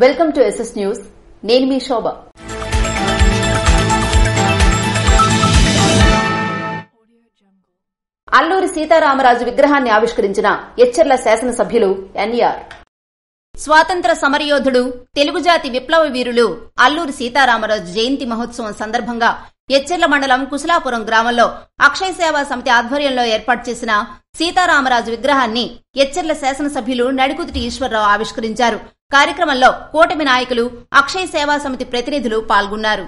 Welcome to SS news. నేను మీ శోభ. అల్లూరి సీతారామరాజు విగ్రహాన్ని ఆవిష్కరించిన ఎచ్చెర్ల శాసనసభ్యులు NR. స్వాతంత్ర సమరయోధుడు, తెలుగు జాతి విప్లవ వీరులు అల్లూరి సీతారామరాజు జయంతి మహోత్సవం సందర్భంగా ఎచ్చెర్ల మండలం కుశలాపురం గ్రామంలో అక్షయ సేవా సమితి ఆధ్వర్యంలో ఏర్పాటు చేసిన సీతారామరాజు విగ్రహాన్ని ఎచ్చెర్ల శాసనసభ్యులు నడికుదుటి ఈశ్వరరావు ఆవిష్కరించారు. కార్యక్రమంలో కూటమి నాయకులు, అక్షయ సేవా సమితి ప్రతినిధులు పాల్గొన్నారు.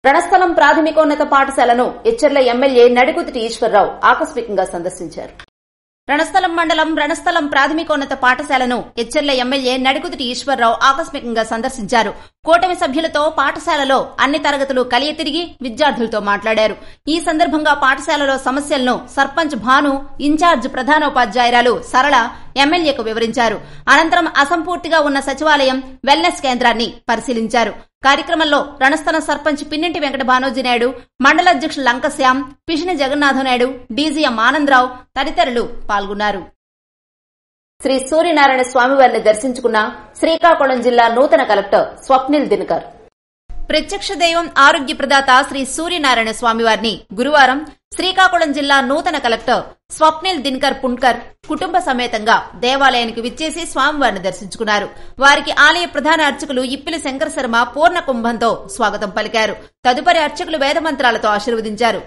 రణస్థలం ప్రాథమికోన్నత పాఠశాలను ఎచ్చెర్ల ఎమ్మెల్యే నడికుదుటి ఈశ్వరరావు ఆకస్మికంగా సందర్శించారు. రణస్థలం మండలం రణస్థలం ప్రాథమికోన్నత పాఠశాలను ఎచ్చెర్ల ఎమ్మెల్యే నడికుదుటి ఈశ్వరరావు ఆకస్మికంగా సందర్శించారు. కూటమి సభ్యులతో పాఠశాలలో అన్ని తరగతులు కలియ తిరిగి విద్యార్థులతో మాట్లాడారు. ఈ సందర్భంగా పాఠశాలలో సమస్యలను సర్పంచ్ భాను, ఇన్ఛార్జ్ ప్రధానోపాధ్యాయురాలు సరళ ఎమ్మెల్యేకు వివరించారు. అనంతరం అసంపూర్తిగా ఉన్న సచివాలయం, వెల్నెస్ కేంద్రాన్ని పరిశీలించారు. కార్యక్రమంలో రణస్థలం సర్పంచ్ పిన్నింటి వెంకట భానోజీనాయుడు, మండల అధ్యక్షులు లంకశ్యాం, పిషిని జగన్నాథనాయుడు, డీజీఎం ఆనందరావు తదితరులు పాల్గొన్నారు. శ్రీ సూర్యనారాయణ స్వామివారిని దర్శించుకున్న శ్రీకాకుళం జిల్లా నూతన కలెక్టర్ స్వప్నిల్ దినకర్. ప్రత్యక్ష దైవం, ఆరోగ్య ప్రదాత శ్రీ సూర్యనారాయణ స్వామివారిని గురువారం శ్రీకాకుళం జిల్లా నూతన కలెక్టర్ స్వప్నిల్ దినకర్ పుణ్కర్ కుటుంబ సమేతంగా దేవాలయానికి విచ్చేసి స్వామివారిని దర్శించుకున్నారు. వారికి ఆలయ ప్రధాన అర్చకులు ఇప్పిలి శంకర శర్మ పూర్ణ కుంభంతో స్వాగతం పలికారు. తదుపరి అర్చకులు వేదమంత్రాలతో ఆశీర్వదించారు.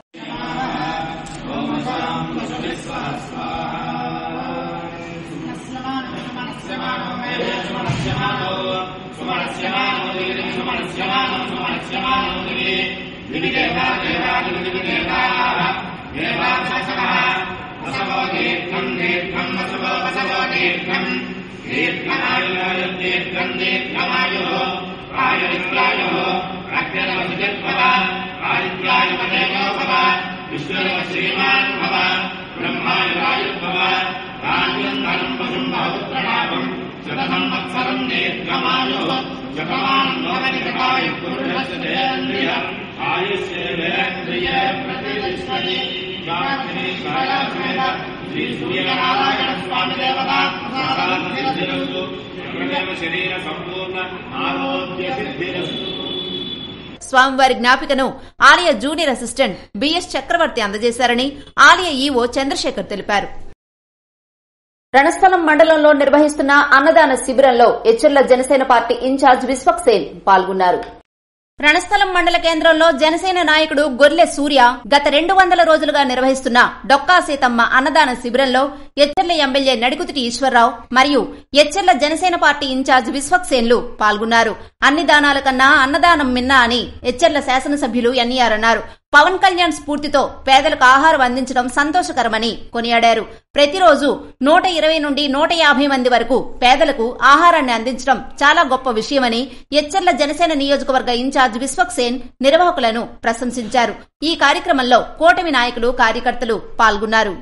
స్వామివారి జ్ఞాపికను ఆలయ జూనియర్ అసిస్టెంట్ బిఎస్ చక్రవర్తి అందజేశారని ఆలయ ఈవో చంద్రశేఖర్ తెలిపారు. రణస్థలం మండలంలో నిర్వహిస్తున్న అన్నదాన శిబిరంలో ఎచ్చెర్ల జనసేన పార్టీ ఇన్ఛార్జ్ విశ్వక్సేన్ పాల్గొన్నారు. రణస్థలం మండల కేంద్రంలో జనసేన నాయకుడు గొర్లె సూర్య గత 200 రోజులుగా నిర్వహిస్తున్న డొక్కా సీతమ్మ అన్నదాన శిబిరంలో ఎచ్చెర్ల ఎమ్మెల్యే నడికుదుటి ఈశ్వరరావు మరియు ఎచ్చెర్ల జనసేన పార్టీ ఇన్ఛార్జ్ విశ్వక్సేన్లు పాల్గొన్నారు. అన్ని దానాల కన్నా అన్నదానం మిన్నా అని ఎచ్చెర్ల శాసనసభ్యులు NR అన్నారు. పవన్ కళ్యాణ్ స్ఫూర్తితో పేదలకు ఆహారం అందించడం సంతోషకరమని కొనియాడారు. ప్రతిరోజు 120 నుండి 150 మంది వరకు పేదలకు ఆహారాన్ని అందించడం చాలా గొప్ప విషయమని ఎచ్చెర్ల జనసేన నియోజకవర్గ ఇన్ఛార్జ్ విశ్వక్సేన్ నిర్వాహకులను ప్రశంసించారు. ఈ కార్యక్రమంలో కూటమి నాయకులు, కార్యకర్తలు పాల్గొన్నారు.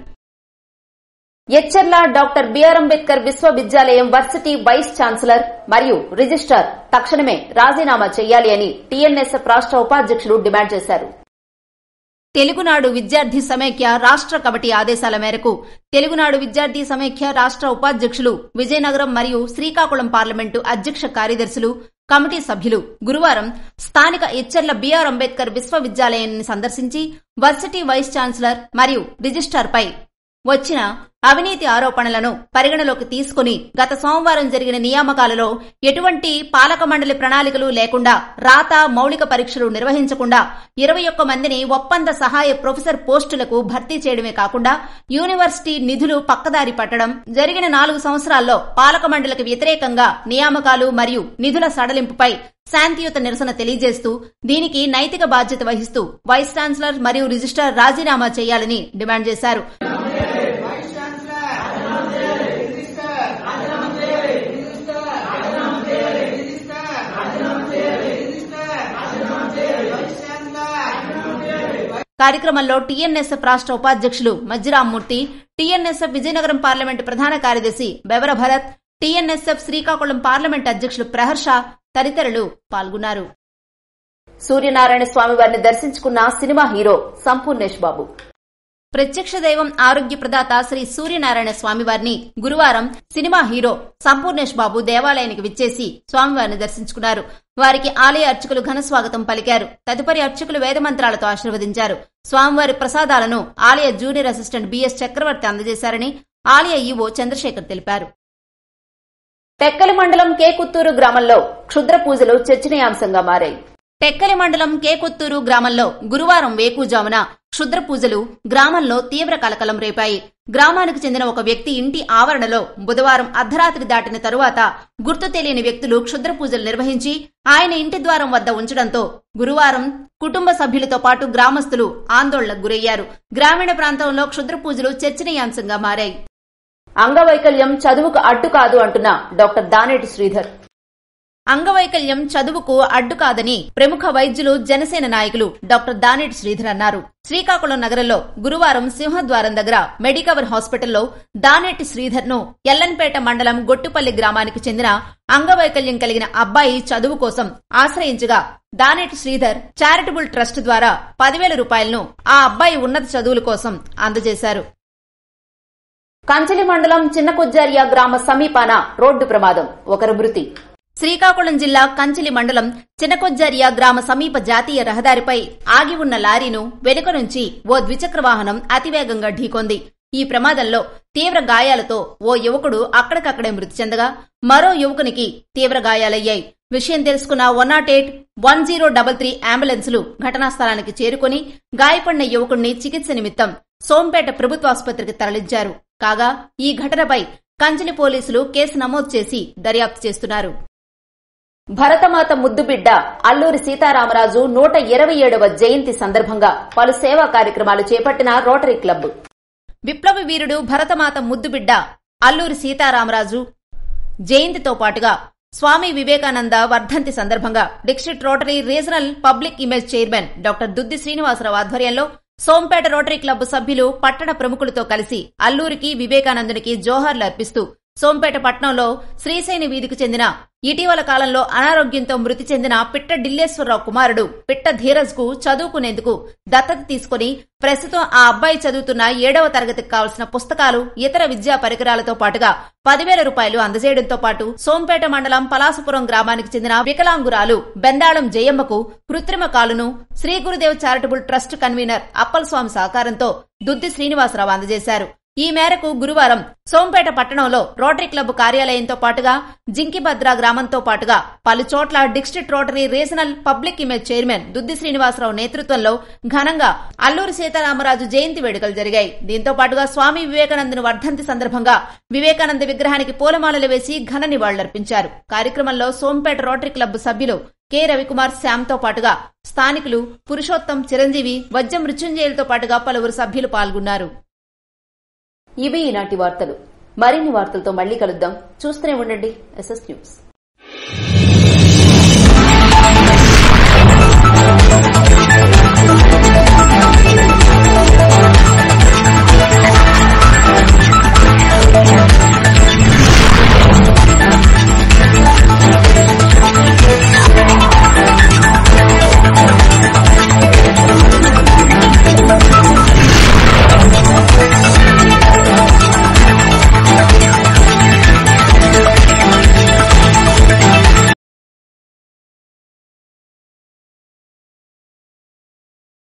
ఎచ్చెర్ల డాక్టర్ బిఆర్ అంబేద్కర్ విశ్వవిద్యాలయం వర్సిటీ వైస్ ఛాన్సలర్ మరియు రిజిస్ట్రార్ తక్షణమే రాజీనామా చేయాలి అని TNSF రాష్ట్ర ఉపాధ్యక్షులు డిమాండ్ చేశారు. తెలుగునాడు విద్యార్థి సమైక్య రాష్ట్ర కమిటీ ఆదేశాల మేరకు తెలుగునాడు విద్యార్థి సమైక్య రాష్ట్ర ఉపాధ్యక్షులు విజయనగరం మరియు శ్రీకాకుళం పార్లమెంటు అధ్యక్ష కార్యదర్శులు, కమిటీ సభ్యులు గురువారం స్థానిక ఎచ్చెర్ల బిఆర్ అంబేద్కర్ విశ్వవిద్యాలయాన్ని సందర్శించి వర్సిటీ వైస్ ఛాన్సలర్ మరియు రిజిస్ట్రార్పై వచ్చిన అవినీతి ఆరోపణలను పరిగణలోకి తీసుకుని గత సోమవారం జరిగిన నియామకాలలో ఎటువంటి పాలక మండలి ప్రణాళికలు లేకుండా, రాత, మౌలిక పరీక్షలు నిర్వహించకుండా 21 మందిని ఒప్పంద సహాయ ప్రొఫెసర్ పోస్టులకు భర్తీ చేయడమే కాకుండా యూనివర్సిటీ నిధులు పక్కదారి పట్టడం, జరిగిన 4 సంవత్సరాల్లో పాలక మండలికి వ్యతిరేకంగా నియామకాలు మరియు నిధుల సడలింపుపై శాంతియుత నిరసన తెలియజేస్తూ దీనికి నైతిక బాధ్యత వహిస్తూ వైస్ ఛాన్సలర్ మరియు రిజిస్ట్రార్ రాజీనామా చేయాలని డిమాండ్ చేశారు. కార్యక్రమంలో TNSF రాష్ట్ర ఉపాధ్యక్షులు మజ్జిరామ్మూర్తి, TNSF విజయనగరం పార్లమెంటు ప్రధాన కార్యదర్శి బెవర భరత్, TNSF శ్రీకాకుళం పార్లమెంటు అధ్యక్షులు ప్రహర్ష తదితరులు పాల్గొన్నారు. సూర్యనారాయణ స్వామివారిని దర్శించుకున్న సినిమా హీరో సంపూర్ణేష్ బాబు. ప్రత్యక్ష దైవం ఆరోగ్య ప్రదాత శ్రీ సూర్యనారాయణ స్వామివారిని గురువారం సినిమా హీరో సంపూర్ణేష్ బాబు దేవాలయానికి విచ్చేసి స్వామివారిని దర్శించుకున్నారు. వారికి ఆలయ అర్చకులు ఘన స్వాగతం పలికారు. తదుపరి అర్చకులు వేదమంత్రాలతో ఆశీర్వదించారు. స్వామివారి ప్రసాదాలను ఆలయ జూనియర్ అసిస్టెంట్ బిఎస్ చక్రవర్తి అందజేశారని ఆలయ ఈవో చంద్రశేఖర్ తెలిపారు. టెక్కలి మండలం కేకుత్తూరు గ్రామంలో క్షుద్ర పూజలు చర్చనీయాంశంగా మారాయి. టెక్కలి మండలం కేకొత్తూరు గ్రామంలో గురువారం వేకుజామున క్షుద్ర పూజలు గ్రామంలో తీవ్ర కలకలం రేపాయి. గ్రామానికి చెందిన ఒక వ్యక్తి ఇంటి ఆవరణలో బుధవారం అర్ధరాత్రి దాటిన తరువాత గుర్తు తెలియని వ్యక్తులు క్షుద్ర పూజలు నిర్వహించి ఆయన ఇంటి ద్వారం వద్ద ఉంచడంతో గురువారం కుటుంబ సభ్యులతో పాటు గ్రామస్తులు ఆందోళనకు గురయ్యారు. గ్రామీణ ప్రాంతంలో క్షుద్ర పూజలు చర్చనీయాంశంగా మారాయి. అంగవైకల్యం చదువుకు అడ్డు కాదు అంటున్న డాక్టర్ దానేటి శ్రీధర్. అంగవైకల్యం చదువుకు అడ్డు కాదని ప్రముఖ వైద్యులు జనసేన నాయకులు డాక్టర్ దానేటి శ్రీధర్ అన్నారు. శ్రీకాకుళం నగరంలో గురువారం సింహద్వారం దగ్గర మెడికవర్ హాస్పిటల్లో దానేటి శ్రీధర్ ను ఎల్లన్పేట మండలం గొట్టుపల్లి గ్రామానికి చెందిన అంగవైకల్యం కలిగిన అబ్బాయి చదువు కోసం ఆశ్రయించగా దానేటి శ్రీధర్ చారిటబుల్ ట్రస్ట్ ద్వారా 10,000 రూపాయలను ఆ అబ్బాయి ఉన్నత చదువుల కోసం అందజేశారు. కంచిలి మండలం చిన్నకొజ్జారియా గ్రామ సమీపాన రోడ్డు ప్రమాదం, ఒకరు మృతి. శ్రీకాకుళం జిల్లా కంచిలి మండలం చిన్నకొజ్జారియా గ్రామ సమీప జాతీయ రహదారిపై ఆగి ఉన్న లారీను వెనుక నుంచి ఓ ద్విచక్ర వాహనం అతివేగంగా ఢీకొంది. ఈ ప్రమాదంలో తీవ్ర గాయాలతో ఓ యువకుడు అక్కడికక్కడే మృతి చెందగా మరో యువకునికి తీవ్ర గాయాలయ్యాయి. విషయం తెలుసుకున్న 108, 1033 అంబులెన్సులు ఘటనా స్థలానికి చేరుకుని గాయపడిన యువకుడిని చికిత్స నిమిత్తం సోంపేట ప్రభుత్వాసుపత్రికి తరలించారు. కాగా ఈ ఘటనపై కంచిలి పోలీసులు కేసు నమోదు చేసి దర్యాప్తు చేస్తున్నారు. భరతమాత ముద్దుబిడ్డ అల్లూరి సీతారామరాజు 127వ జయంతి సందర్భంగా పలు సేవా కార్యక్రమాలు చేపట్టిన రోటరీ క్లబ్. విప్లవ వీరుడు భరతమాత ముద్దుబిడ్డ అల్లూరి సీతారామరాజు జయంతితో పాటుగా స్వామి వివేకానంద వర్ధంతి సందర్భంగా district rotary regional public image chairman doctor Duddi Srinivasarao ఆధ్వర్యంలో సోంపేట రోటరీ క్లబ్ సభ్యులు పట్టణ ప్రముఖులతో కలిసి అల్లూరికి వివేకానందునికి జోహార్లు అర్పిస్తూ సోంపేట పట్టణంలో శ్రీశైని వీధికి చెందిన ఇటీవల కాలంలో అనారోగ్యంతో మృతి చెందిన పిట్ట డిల్లేశ్వరరావు కుమారుడు పిట్ట ధీరజ్ కు చదువుకునేందుకు దత్తత తీసుకుని ప్రస్తుతం ఆ అబ్బాయి చదువుతున్న 7వ తరగతికి కావలసిన పుస్తకాలు, ఇతర విద్యా పరికరాలతో పాటుగా 10,000 రూపాయలు అందజేయడంతో పాటు సోంపేట మండలం పలాసపురం గ్రామానికి చెందిన వికలాంగురాలు బెందాళం జయమ్మకు కృత్రిమ కాలును Shri Gurudev charitable trust convener Appalaswamy సహకారంతో దుద్ది శ్రీనివాసరావు అందజేశారు. ఈ మేరకు గురువారం సోంపేట పట్టణంలో రోటరీ క్లబ్ కార్యాలయంతో పాటుగా జింకిభద్ర గ్రామంతో పాటుగా పలు చోట్ల district rotary regional public image chairman Duddi Srinivasarao నేతృత్వంలో ఘనంగా అల్లూరి సీతారామరాజు జయంతి వేడుకలు జరిగాయి. దీంతో పాటుగా స్వామి వివేకానందుని వర్ధంతి సందర్భంగా వివేకానంద విగ్రహానికి పూలమాలలు వేసి ఘన నివాళులర్పించారు. కార్యక్రమంలో సోంపేట రోటరీ క్లబ్ సభ్యులు కె రవికుమార్, శ్యామ్తో పాటుగా స్థానికులు పురుషోత్తం, చిరంజీవి, వజ్జ మృత్యుంజయులతో పాటుగా పలువురు సభ్యులు పాల్గొన్నారు. ఇవి ఈనాటి వార్తలు. మరిన్ని వార్తలతో మళ్లీ కలుద్దాం. చూస్తూనే ఉండండి SS న్యూస్.